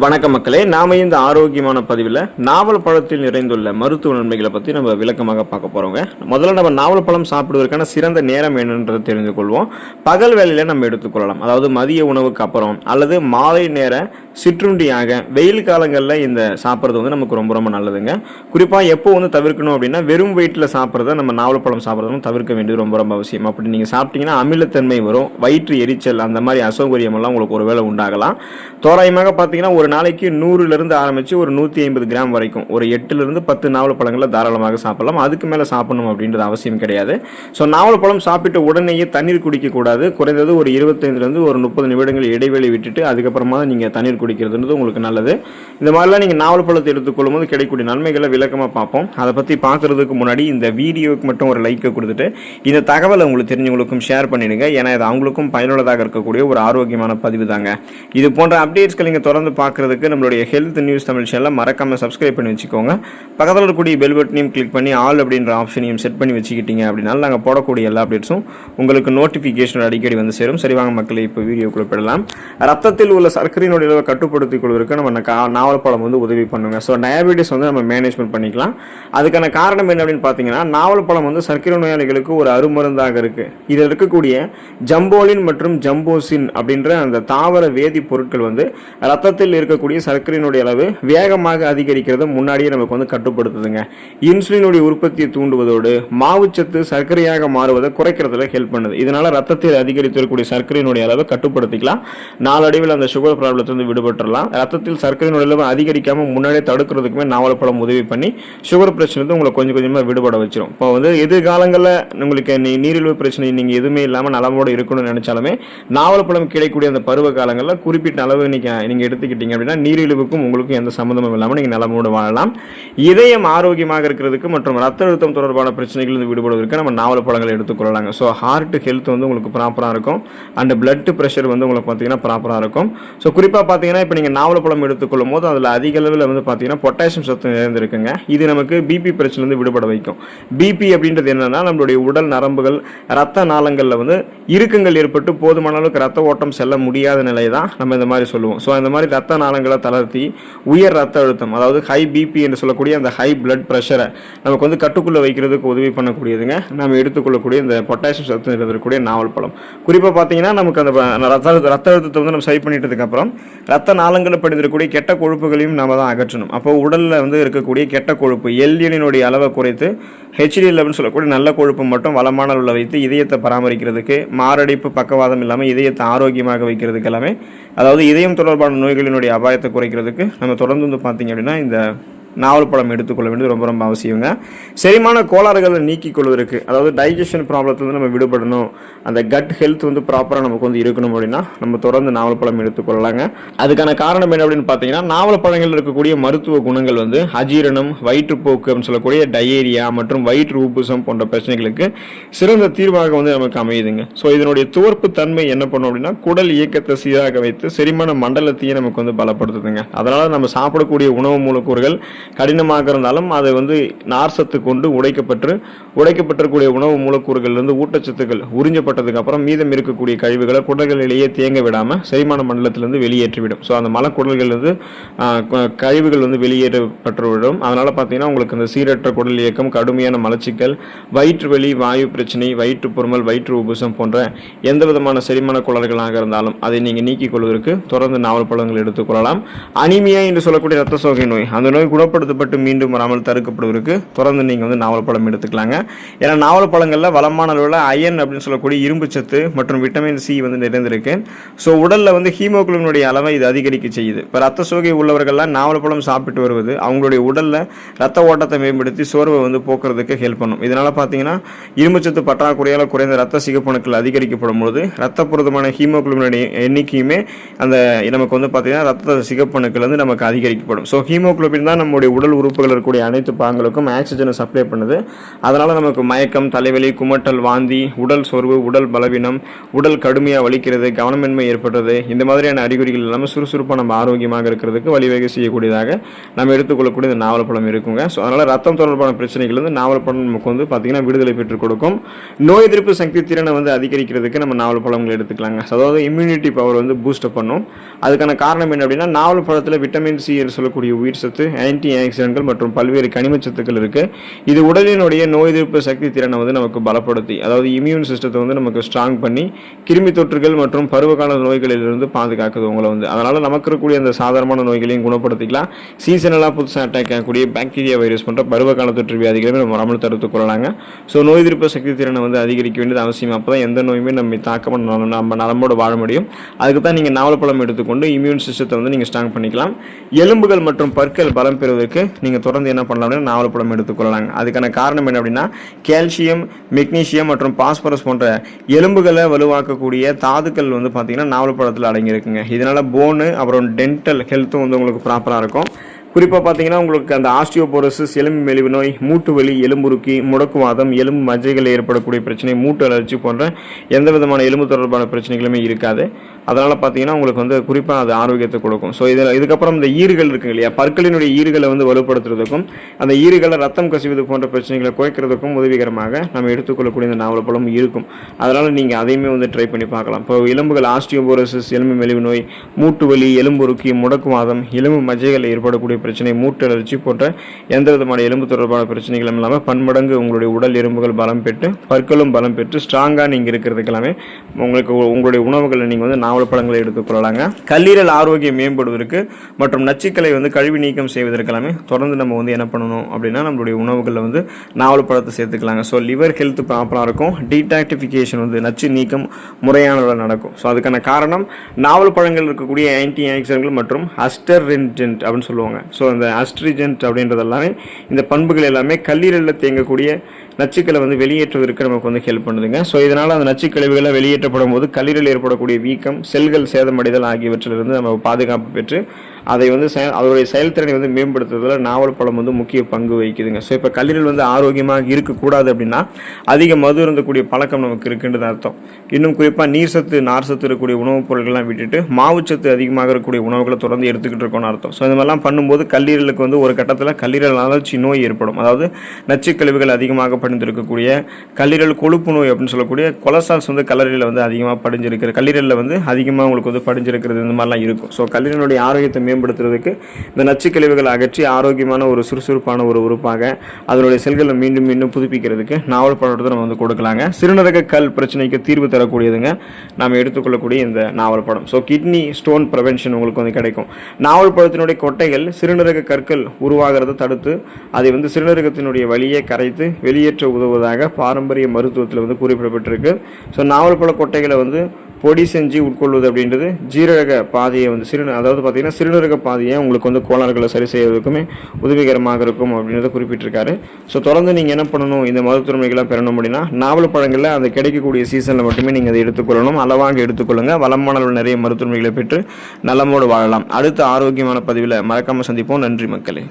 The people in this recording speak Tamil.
வணக்க மக்களே, நாம இந்த ஆரோக்கியமான பதிவில் நாவல் பழத்தில் நிறைந்துள்ள மருத்துவ நன்மைகளை பற்றி நம்ம விளக்கமாக பார்க்க போகிறோங்க. முதல்ல நம்ம நாவல் பழம் சாப்பிடுவதற்கான சிறந்த நேரம் என்னன்றதை தெரிந்து கொள்வோம். பகல் வேளையில் நம்ம எடுத்துக்கொள்ளலாம், அதாவது மதிய உணவுக்கு அப்புறம் அல்லது மாலை நேர சிற்றுண்டியாக. வெயில் காலங்களில் இந்த சாப்பிட்றது வந்து நமக்கு ரொம்ப ரொம்ப நல்லதுங்க. குறிப்பாக எப்போ வந்து தவிர்க்கணும் அப்படின்னா, வெறும் வயிற்றில் சாப்பிட்றத நம்ம நாவல் பழம் சாப்பிட்றதும் தவிர்க்க வேண்டியது ரொம்ப ரொம்ப அவசியம். அப்படி நீங்கள் சாப்பிட்டீங்கன்னா அமிலத்தன்மை வரும், வயிற்று எரிச்சல், அந்த மாதிரி அசௌகரியமெல்லாம் உங்களுக்கு ஒரு வேளை உண்டாகலாம். தோராயமாக பார்த்தீங்கன்னா ஒரு நாளைக்கு 100லிருந்து ஆரம்பித்து ஒரு 150 கிராம் வரைக்கும் ஒரு 8லிருந்து 10 நாவல் பழங்களை தாராளமாக சாப்பிடலாம். அதுக்கு மேலே சாப்பிடணும் அப்படின்றது அவசியம் கிடையாது. ஸோ நாவல் பழம் சாப்பிட்டு உடனேயே தண்ணீர் குடிக்கக்கூடாது. குறைந்தது ஒரு 25லிருந்து ஒரு 30 நிமிடங்கள் இடைவெளி விட்டுட்டு அதுக்கப்புறமா நீங்கள் தண்ணீர் குடிக்கிறதுன்றது உங்களுக்கு நல்லது. இந்த மாதிரிலாம் நீங்கள் நாவல் பழத்தை எடுத்துக்கொள்ளும் போது கிடைக்கக்கூடிய நன்மைகளை விளக்கமாக பார்ப்போம். அதை பற்றி பார்க்கறதுக்கு முன்னாடி இந்த வீடியோவுக்கு மட்டும் ஒரு லைக்கை கொடுத்துட்டு இந்த தகவலை உங்களுக்கு தெரிஞ்சவங்களுக்கும் ஷேர் பண்ணிடுங்க. ஏன்னா இது அவங்களுக்கும் பயனுள்ளதாக இருக்கக்கூடிய ஒரு ஆரோக்கியமான பதிவு தாங்க. இது போன்ற அப்டேட்ஸ்கள் நீங்கள் தொடர்ந்து பார்க்கறதுக்கு நம்மளுடைய ஹெல்த் நியூஸ் தமிழ் சேனலை மறக்காம சப்ஸ்கிரைப் பண்ணி வச்சுக்கோங்க. பக்கத்தில் இருக்கக்கூடிய பெல் பட்டனையும் கிளிக் பண்ணி ஆல் அப்படின்ற ஆப்ஷனையும் செட் பண்ணி வச்சுக்கிட்டீங்க அப்படின்னா நாங்கள் போடக்கூடிய எல்லா அப்டேட்ஸும் உங்களுக்கு நோட்டிஃபிகேஷன் அடிக்கடி வந்து சேரும். சரிவாங்க மக்களே, இப்போ வீடியோக்குள்ள போயிடலாம். ரத்தத்தில் உள்ள சர்க்கரையினுடைய அளவை கட்டுப்படுத்திக் கொள்வதற்கு நம்ம நாவல் பழம் வந்து உதவி பண்ணுங்க. ஸோ டயபெட்டிஸ் வந்து நம்ம மேனேஜ்மெண்ட் பண்ணிக்கலாம். அதுக்கான காரணம் என்ன அப்படின்னு பார்த்தீங்கன்னா, நாவல் பழம் வந்து சர்க்கரை நோயாளிகளுக்கு ஒரு அருமருந்தாக இருக்கு. இதில் இருக்கக்கூடிய ஜம்போலின் மற்றும் ஜம்போசின் அப்படின்ற அந்த தாவர வேதி பொருட்கள் வந்து ரத்தத்தில் இருக்கக்கூடிய சர்க்கரையினுடைய அளவு வேகமாக அதிகரிக்கிறத முன்னாடியே நமக்கு வந்து கட்டுப்படுத்துதுங்க. இன்சுலினுடைய உற்பத்தியை தூண்டுவதோடு மாவுச்சத்து சர்க்கரையாக மாறுவதை குறைக்கிறதுல ஹெல்ப் பண்ணுது. இதனால ரத்தத்தில் அதிகரித்திருக்கக்கூடிய சர்க்கரையினுடைய அளவை கட்டுப்படுத்திக்கலாம். நாளடைவில் அந்த சுகர் ப்ராப்ளத்திலிருந்து விடுபட்டுறலாம். ரத்தத்தில் சர்க்கரையினுடைய அளவு அதிகரிக்காம முன்னாடியே தடுக்கிறதுக்குமே நாவல் பழம் உதவி பண்ணி சுகர் பிரச்சனை உங்களை கொஞ்சம் கொஞ்சமாக விடுபட வச்சிடும். இப்போ வந்து எதிர்காலங்களில் உங்களுக்கு நீரிழிவு பிரச்சனை நீங்கள் எதுவுமே இல்லாமல் நலமோடு இருக்கணும்னு நினைச்சாலுமே நாவல் பழம் கிடைக்கக்கூடிய அந்த பருவ காலங்களில் குறிப்பிட்ட அளவு நீங்கள் எடுத்துக்கிட்டீங்க அப்படின்னா நீரிழிவுக்கும் உங்களுக்கும் எந்த சம்பந்தமும் இல்லாமல் நீங்கள் நலமோடு வாழலாம். இதயம் ஆரோக்கியமாக இருக்கிறதுக்கு மற்றும் ரத்த அழுத்தம் தொடர்பான பிரச்சனைகள் விடுபடுவதற்கு நம்ம நாவல் பழங்களை எடுத்துக்கொள்ளலாங்க. ஸோ ஹார்ட் ஹெல்த் வந்து உங்களுக்கு ப்ராப்பராக இருக்கும் அண்ட் பிளட் ப்ரெஷர் வந்து உங்களுக்கு பார்த்தீங்கன்னா ப்ராப்பராக இருக்கும். ஸோ குறிப்பாக பார்த்தீங்கன்னா இப்போ நீங்கள் நாவல் பழம் எடுத்துக்கொள்ளும் போது அதில் அதிக அளவில் வந்து பார்த்தீங்கன்னா பொட்டாசியம் சத்து நிறைந்திருக்குங்க. இது நமக்கு பிபி பிரச்சனைலேருந்து விடுபட வைக்கும். பிபி அப்படின்றது என்னன்னா, நம்மளுடைய உடல் நரம்புகள் ரத்த நாளங்களில் வந்து இறுக்கங்கள் ஏற்பட்டு போதுமான அளவுக்கு ரத்த ஓட்டம் செல்ல முடியாத நிலை தான் நம்ம இந்த மாதிரி சொல்லுவோம். ஸோ இந்த மாதிரி ரத்த நாளங்களை தளர்த்தி உயர் ரத்த அழுத்தம், அதாவது ஹை பிபி என்று சொல்லக்கூடிய அந்த ஹை பிளட் ப்ரெஷரை நமக்கு வந்து கட்டுக்குள்ளே வைக்கிறதுக்கு உதவி பண்ணக்கூடியதுங்க நம்ம எடுத்துக்கொள்ளக்கூடிய இந்த பொட்டாசியம் சத்து இருக்கக்கூடிய நாவல் பழம். குறிப்பாக பார்த்தீங்கன்னா நமக்கு அந்த ரத்த அழுத்தத்தை வந்து நம்ம சரி பண்ணிட்டதுக்கு அப்புறம் ரத்த நாளங்களில் படிந்திருக்கக்கூடிய கெட்ட கொழுப்புகளையும் நம்ம தான் அகற்றணும். அப்போ உடலில் வந்து இருக்கக்கூடிய கெட்ட கொழுப்பு எல்டிஎல்னுடைய அளவை குறைத்து HDL அப்படின்னு சொல்லக்கூடிய நல்ல கொழுப்பு மட்டும் வளமான அளவில் வைத்து இதயத்தை பராமரிக்கிறதுக்கு, மாரடைப்பு பக்கவாதம் இல்லாமல் இதயத்தை ஆரோக்கியமாக வைக்கிறதுக்கு எல்லாமே, அதாவது இதயம் தொடர்பான நோய்களினுடைய அபாயத்தை குறைக்கிறதுக்கு நம்ம தொடர்ந்து வந்து பார்த்தீங்க அப்படின்னா இந்த நாவல் பழம் எடுத்துக்கொள்ள வேண்டியது ரொம்ப ரொம்ப அவசியங்க. செரிமான கோளாறுகளை நீக்கிக் கொள்வதற்கு, அதாவது டைஜஷன் ப்ராப்ளத்துலேருந்து நம்ம விடுபடணும், அந்த கட் ஹெல்த் வந்து ப்ராப்பராக நமக்கு வந்து இருக்கணும் அப்படின்னா நம்ம தொடர்ந்து நாவல் பழம் எடுத்துக்கொள்ளலாங்க. அதுக்கான காரணம் என்ன அப்படின்னு பார்த்தீங்கன்னா, நாவல் பழங்களில் இருக்கக்கூடிய மருத்துவ குணங்கள் வந்து அஜீரணம், வயிற்றுப்போக்கு அப்படின்னு சொல்லக்கூடிய டயேரியா மற்றும் வயிற்று உப்புசம் போன்ற பிரச்சனைகளுக்கு சிறந்த தீர்வாக வந்து நமக்கு அமையுதுங்க. ஸோ இதனுடைய துவர்ப்பு தன்மை என்ன பண்ணும் அப்படின்னா, குடல் இயக்கத்தை சீராக வைத்து செரிமான மண்டலத்தையே நமக்கு வந்து பலப்படுத்துதுங்க. அதனால நம்ம சாப்பிடக்கூடிய உணவு மூலக்கூறுகள் கடினமாக இருந்தாலும் அதை வந்து நார்சத்து கொண்டு உடைக்கப்பட்டிருக்கக்கூடிய உணவு மூலக்கூறுகளிலிருந்து ஊட்டச்சத்துக்கள் உறிஞ்சப்பட்டதுக்கு அப்புறம் மீதம் இருக்கக்கூடிய கழிவுகளை குடல்களிலேயே தேங்க விடாமல் செரிமான மண்டலத்திலிருந்து வெளியேற்றிவிடும். ஸோ அந்த மலக்குடல்களிலிருந்து கழிவுகள் வந்து வெளியேற்றப்பட்டுவிடும். அதனால பார்த்தீங்கன்னா உங்களுக்கு அந்த சீரற்ற குடல் இயக்கம், கடுமையான மலச்சிக்கல், வயிற்று வலி, வாயு பிரச்சனை, வயிற்று பொறுமல், வயிற்று உபுசம் போன்ற எந்த விதமான செரிமான குடல்களாக இருந்தாலும் அதை நீங்கள் நீக்கிக் கொள்வதற்கு தொடர்ந்து நாவல் பழங்கள் எடுத்துக்கொள்ளலாம். அனிமியா என்று சொல்லக்கூடிய ரத்த சோகை நோய், அந்த நோய் குணப்படுத்தப்பட்டு மீண்டும் வராமல் தடுக்கப்படுவதற்கு தொடர்ந்து நீங்கள் வந்து நாவல் பழம் எடுத்துக்கலாங்க. ஏன்னா நாவல் பழங்களில் வளமான அளவில் அயன் அப்படின்னு சொல்லக்கூடிய இரும்பு சத்து மற்றும் விட்டமின் சி வந்து நிறைந்திருக்கு. ஸோ உடலில் வந்து ஹீமோகுளோபினுடைய அளவை இது அதிகரிக்க செய்யுது. இப்போ ரத்த சோகை உள்ளவர்கள்லாம் நாவல் பழம் சாப்பிட்டு வருவது அவங்களுடைய உடலில் ரத்த ஓட்டத்தை மேம்படுத்தி சோர்வை வந்து போக்குறதுக்கு ஹெல்ப் பண்ணும். இதனால் பார்த்தீங்கன்னா இரும்பு சத்து பற்றாக்குறையால் குறைந்த ரத்த சிகப்பணுக்கள் அதிகரிக்கப்படும் போது ரத்த புரதமான ஹீமோகுளோபினுடைய எண்ணிக்கையுமே அந்த நமக்கு வந்து பார்த்தீங்கன்னா ரத்த சிகப்பணுக்கள் வந்து நமக்கு அதிகரிக்கப்படும். ஸோ ஹீமோகுளோபின் தான் நம்முடைய நம்மளுடைய உடல் உறுப்புகள் இருக்கக்கூடிய அனைத்து பாகங்களுக்கும் ஆக்சிஜனை சப்ளை பண்ணுது. அதனால் நமக்கு மயக்கம், தலைவலி, குமட்டல், வாந்தி, உடல் சோர்வு, உடல் பலவீனம், உடல் கடுமையாக வலிக்கிறது, கவனமின்மை ஏற்படுறது, இந்த மாதிரியான அறிகுறிகள் எல்லாமே சுறுசுறுப்பாக நம்ம ஆரோக்கியமாக இருக்கிறதுக்கு வழிவகை செய்யக்கூடியதாக நம்ம எடுத்துக்கொள்ளக்கூடிய இந்த நாவல்பழம் இருக்குங்க. ஸோ அதனால் ரத்தம் தொடர்பான பிரச்சனைகள் வந்து நாவல்பழம் நமக்கு வந்து பார்த்திங்கன்னா விடுதலை பெற்றுக் கொடுக்கும். நோய் எதிர்ப்பு சக்தி திறனை வந்து அதிகரிக்கிறதுக்கு நம்ம நாவல்பழங்கள் எடுத்துக்கலாங்க. அதாவது இம்யூனிட்டி பவர் வந்து பூஸ்டப் பண்ணும். அதுக்கான காரணம் என்ன அப்படின்னா, நாவல்பழத்தில் விட்டமின் சி என்று சொல்லக்கூடிய உயிர் சத்து, ஆன்டி ஆக்சிடென்ட்கள் மற்றும் பல்வேறு கனிமச்சத்துக்கள் இருக்குது. இது உடலினுடைய நோய் எதிர்ப்பு சக்தி திறனை வந்து நமக்கு பலப்படுத்தி, அதாவது இம்யூன் சிஸ்டத்தை வந்து நமக்கு ஸ்ட்ராங் பண்ணி கிருமி தொற்றுகள் மற்றும் பருவகால நோய்களிலிருந்து பாதுகாக்குது உங்களை வந்து. அதனால் நமக்கு இருக்கக்கூடிய அந்த சாதாரணமான நோய்களையும் குணப்படுத்திக்கலாம். சீசனலாக புதுசாக அட்டாக் ஆகக்கூடிய பாக்டீரியா வைரஸ் போன்ற பருவகால தொற்று வியாதிகளையும் நம்ம நம்மளை தடுத்துக் கொள்ளலாங்க. ஸோ நோய் எதிர்ப்பு சக்தி திறனை வந்து அதிகரிக்க வேண்டியது அவசியம். அப்போ தான் எந்த நோயுமே நம்ம தாக்காம நம்ம நலமோடு வாழ முடியும். அதுக்கு தான் நீங்கள் நாவல்பழம் எடுத்துக்கொண்டு இம்யூன் சிஸ்டத்தை வந்து நீங்கள் ஸ்ட்ராங் பண்ணிக்கலாம். எலும்புகள் மற்றும் பற்கள் பலம் பெறுவதற்கு நீங்கள் தொடர்ந்து என்ன பண்ணலாம் அப்படின்னா நாவல்பழம் எடுத்துக்கொள்ளலாங்க. அதுக்கான காரணம் என்ன அப்படின்னா, கால்சியம், மெக்னீசியம் மற்றும் பாஸ்பரஸ் போன்ற எலும்புகளை வலுவாக்கக்கூடிய தாதுக்கள் வந்து பார்த்தீங்கன்னா நாவல்பழத்தில் அடங்கியிருக்குங்க. இதனால் போனு அப்புறம் டென்டல் ஹெல்த்தும் வந்து உங்களுக்கு ப்ராப்பராக இருக்கும். குறிப்பாக பார்த்தீங்கன்னா உங்களுக்கு அந்த ஆஸ்டியோபோரோசிஸ், எலும்பு மெலிவு நோய், மூட்டு வலி, எலும்புருக்கி, முடக்குவாதம், எலும்பு மஜ்ஜைகளில் ஏற்படக்கூடிய பிரச்சனை, மூட்டு அலர்ச்சி போன்ற எந்த விதமான எலும்பு தொடர்பான பிரச்சனைகளுமே இருக்காது. அதனால் பார்த்தீங்கன்னா உங்களுக்கு வந்து குறிப்பாக அது ஆரோக்கியத்தை கொடுக்கும். ஸோ இதுக்கப்புறம் இந்த ஈறுகள் இருக்குங்க இல்லையா, பற்களினுடைய ஈறுகளை வந்து வலுப்படுத்துறதுக்கும் அந்த ஈறுகளை ரத்தம் கசிவது போன்ற பிரச்சனைகளை குறைக்கிறதுக்கும் உதவிகரமாக நம்ம எடுத்துக்கொள்ளக்கூடிய இந்த நாவல்பழம் இருக்கும். அதனால் நீங்கள் அதையுமே வந்து ட்ரை பண்ணி பார்க்கலாம். இப்போ எலும்புகள் ஆஸ்டியோபோரோசிஸ், எலும்பு மெலிவு நோய், மூட்டு வலி, எலும்புருக்கி, முடக்குவாதம், எலும்பு மஜ்ஜைகளில் ஏற்படக்கூடிய பிரச்சனை, மூட்டு அலர்ச்சி போன்ற எந்த விதமான எலும்பு தொடர்பான பிரச்சனைகளும் இல்லாமல் பன்மடங்கு உங்களுடைய உடல் எலும்புகள் பலம் பெற்று பற்களும் பலம் பெற்று ஸ்ட்ராங்காக நீங்கள் இருக்கிறதுக்கு எல்லாமே உங்களுடைய உணவுகளை நீங்கள் வந்து நாவல்பழங்களை எடுத்துக்கொள்ளலாங்க. கல்லீரல் ஆரோக்கியம் மேம்படுவதற்கு மற்றும் நச்சுக்களை வந்து கழிவு நீக்கம் செய்வதற்கு எல்லாமே தொடர்ந்து நம்ம வந்து என்ன பண்ணணும் அப்படின்னா நம்மளுடைய உணவுகளில் வந்து நாவல்பழத்தை சேர்த்துக்கலாங்க. ஸோ லிவர் ஹெல்த் ப்ராப்பராக இருக்கும். டீடாக்டிஃபிகேஷன் வந்து நச்சு நீக்கம் முறையானதாக நடக்கும். ஸோ அதுக்கான காரணம் நாவல் பழங்கள் இருக்கக்கூடிய ஆன்டி ஆக்சிடென்ட்கள் மற்றும் அஸ்டர்ஜென்ட் அப்படின்னு சொல்லுவாங்க. ஸோ அந்த அஸ்ட்ரிஜென்ட் அப்படின்றது எல்லாமே இந்த பண்புகள் எல்லாமே கல்லீரலில் தேங்கக்கூடிய நச்சுக்களை வந்து வெளியேற்றுவதற்கு நமக்கு வந்து ஹெல்ப் பண்ணுதுங்க. ஸோ இதனால் அந்த நச்சுக்கழிவுகளை வெளியேற்றப்படும் போது கல்லீரலில் ஏற்படக்கூடிய வீக்கம், செல்கள் சேதமடைதல் ஆகியவற்றிலிருந்து நம்ம பாதுகாப்பு பெற்று அதை வந்து அதோடைய செயல்திறனை வந்து மேம்படுத்துவதில் நாவல்பழம் வந்து முக்கிய பங்கு வகிக்குதுங்க. ஸோ இப்போ கல்லீரல் வந்து ஆரோக்கியமாக இருக்கக்கூடாது அப்படின்னா அதிக மது இருந்தக்கூடிய பழக்கம் நமக்கு இருக்குன்றது அர்த்தம். இன்னும் குறிப்பாக நீர் சத்து, நார் சத்து இருக்கக்கூடிய உணவுப் பொருட்கள்லாம் விட்டுட்டு மாவுச்சத்து அதிகமாக இருக்கக்கூடிய உணவுகளை தொடர்ந்து எடுத்துக்கிட்டு இருக்கோம்னு அர்த்தம். ஸோ இந்த மாதிரிலாம் பண்ணும்போது கல்லீரலுக்கு வந்து ஒரு கட்டத்தில் கல்லீரல் அழற்சி நோய் ஏற்படும். அதாவது நச்சுக்கழிவுகள் அதிகமாக படிந்திருக்கக்கூடிய கல்லீரல் கொழுப்பு நோய் அப்படின்னு சொல்லக்கூடிய கொலஸ்ட்ரால்ஸ் வந்து கல்லீரலில் வந்து அதிகமாக படிஞ்சிருக்கிற கல்லீரலில் வந்து அதிகமாக உங்களுக்கு வந்து படிஞ்சிருக்கிறது இந்த மாதிரிலாம் இருக்கும். ஸோ கல்லீரலுடைய ஆரோக்கியத்தை மேம்படுத்துறதுக்கு இந்த நச்சுக்கழிவுகள் அகற்றி ஆரோக்கியமான ஒரு சுறுசுறுப்பான ஒரு உறுப்பாக அதனுடைய செல்களை மீண்டும் மீண்டும் புதுப்பிக்கிறதுக்கு நாவல்பழத்தை நம்ம வந்து கொடுக்கலாங்க. சிறுநீரக கல் பிரச்சனைக்கு தீர்வு தரக்கூடியதுங்க நாம் எடுத்துக்கொள்ளக்கூடிய இந்த நாவல்பழம். ஸோ கிட்னி ஸ்டோன் ப்ரிவென்ஷன் உங்களுக்கு வந்து கிடைக்கும். நாவல்பழத்தினுடைய கொட்டைகள் சிறுநீரக கற்கள் உருவாகிறத தடுத்து அதை வந்து சிறுநீரகத்தினுடைய வழியை கரைத்து வெளியேற்ற உதவுவதாக பாரம்பரிய மருத்துவத்தில் வந்து குறிப்பிடப்பட்டிருக்கு. ஸோ நாவல்பழ கொட்டைகளை வந்து பொடி செஞ்சு உட்கொள்வது அப்படின்றது ஜீரக பாதையை வந்து அதாவது பார்த்தீங்கன்னா சிறுநீரக பாதையை உங்களுக்கு வந்து கோளாறுகளை சரி செய்வதற்குமே உதவிகரமாக இருக்கும் அப்படின்றத குறிப்பிட்டிருக்காரு. ஸோ தொடர்ந்து நீங்கள் என்ன பண்ணணும், இந்த மருத்துவமைகளாக பெறணும் அப்படின்னா நாவல் பழங்களில் அந்த கிடைக்கக்கூடிய சீசனில் மட்டுமே நீங்கள் அதை எடுத்துக்கொள்ளணும். அளவாக எடுத்துக்கொள்ளுங்கள். வளமான நிறைய மருத்துவமைகளை பெற்று நலமோடு வாழலாம். அடுத்த ஆரோக்கியமான பதிவில் மறக்காமல் சந்திப்போம். நன்றி மக்களே.